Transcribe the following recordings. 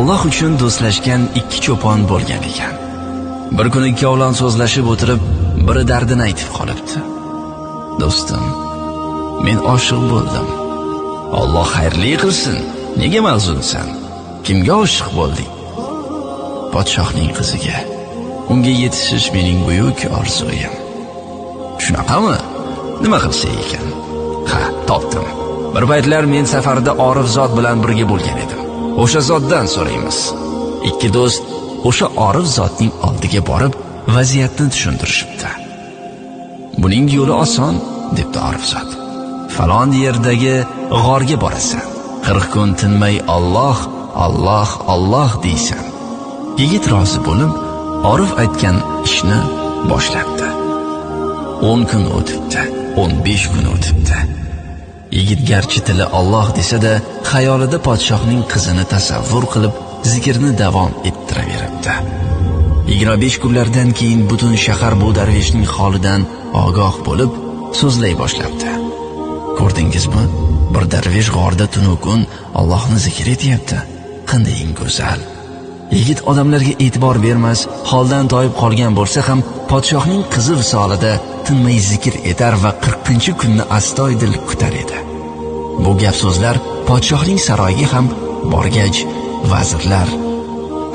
Alloh uchun do'stlashgan ikki cho'pon bo'lgan ekan. Bir kuni ikkovlon so'zlashib o'tirib, biri dardini aytib qolibdi. Do'stim, men oshiq bo'ldim. Alloh xayrli qilsin. Nega mahzunsan? Kimga oshiq bo'lding? Podshohning qiziga. Unga yetishish mening buyuk orzuyim. Shunaqami? Nima qilsa ekan? Ha, topdim. Bir paytlar men safarda Orif zot bilan birga bo'lgan edim. O'sha zotdan so'raymiz. Ikki do'st o'sha Orif zotning oldiga borib, vaziyatni tushuntirishibdi. Buning yo'li oson, debdi Orif zot. Falon yerdagi g'orga borasan. 40 kun tinmay Alloh, Alloh, Alloh deysan. Yigit rozi bo'lib, Orif aytgan ishni boshlabdi. 10 kun o'tibdi, 15 kun o'tibdi. Yigit garchi tili Alloh desa-da, xayolida podshohning qizini tasavvur qilib, zikrni davom ettiraveribdi. 25 kunlardan keyin butun shahar bu darveshning holidan ogoh bo'lib, so'zlay boshlabdi. Ko'rdingizmi? Bir darvesh g'orda tunu kun Allohni zikr etyapti. Qanday go'zal. Yigit odamlarga e'tibor bermas, holdan toyib qolgan bo'lsa ham, podshohning qizi visolida tinmay zikr etar va 40-kunni astoydil kutar edi. Bu gap so'zlar podshohning saroyiga ham borgach, vazirlar: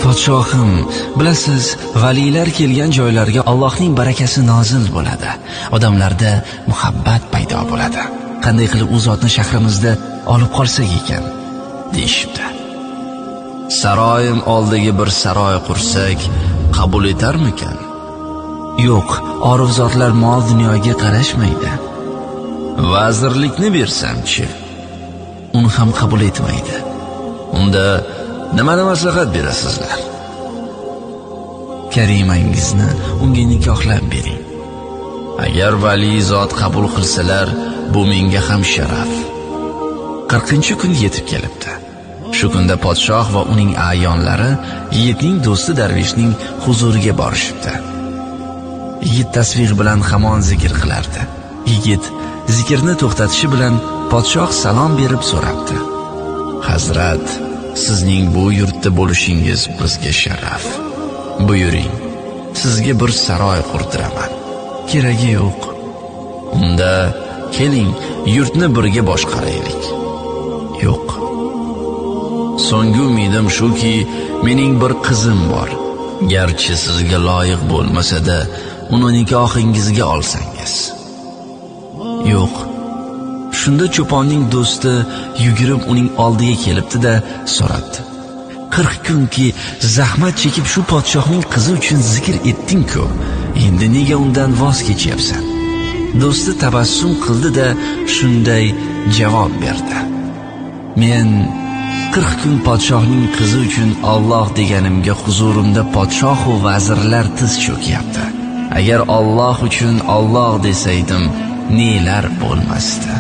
"Podshohim, bilasiz, valiylar kelgan joylarga Allohning barakasi nozil bo'ladi. Odamlarda muhabbat paydo bo'ladi. Qanday qilib u zotni shahrimizda olib qolsak ekan?" deyishibdi. Saroyim oldiga bir saroy qursak, qabul etarmikan? Yo'q, Orif zotlar mol dunyoga qarashmaydi. Vazirlikni bersam-chi? Uni ham qabul etmaydi. Unda nima maslahat berasizlar? Karimangizni unga nikohlab bering. Agar vali zot qabul qilsalar, bu menga ham sharaf. 40-kun yetib kelibdi. Shu kunda podshoh va uning a'yonlari yigitning do'sti darveshning huzuriga borishibdi. Yigit tasbih bilan hamon zikr qilardi. Yigit zikrni to'xtatishi bilan podshoh salom berib so'rabdi: "Hazrat, sizning bu yurtda bo'lishingiz bizga sharaf. Buyuring, sizga bir saroy qurdiraman." "Keragi yo'q." "Unda keling, yurtni birga boshqaraylik." "Yo'q. So'nggi umidim shuki, mening bir qizim bor. Garchi sizga loyiq bo'lmasa-da, uni nikohingizga olsangiz." "Yo'q." Shunda cho'ponning do'sti yugurib uning oldiga kelibdi-da so'rabdi: 40 kunki zahmat chekib shu podshohning qizi uchun zikr etding-ku, endi nega undan voz kechyapsan? Do'sti tabassum qildi-da shunday javob berdi: "Men 40 kun podshohning qizi uchun Alloh deganimga huzurimda podshoh va vazirlar tiz cho'kyapti. Agar Alloh uchun Alloh desaydim, nelar bo'lmasdi."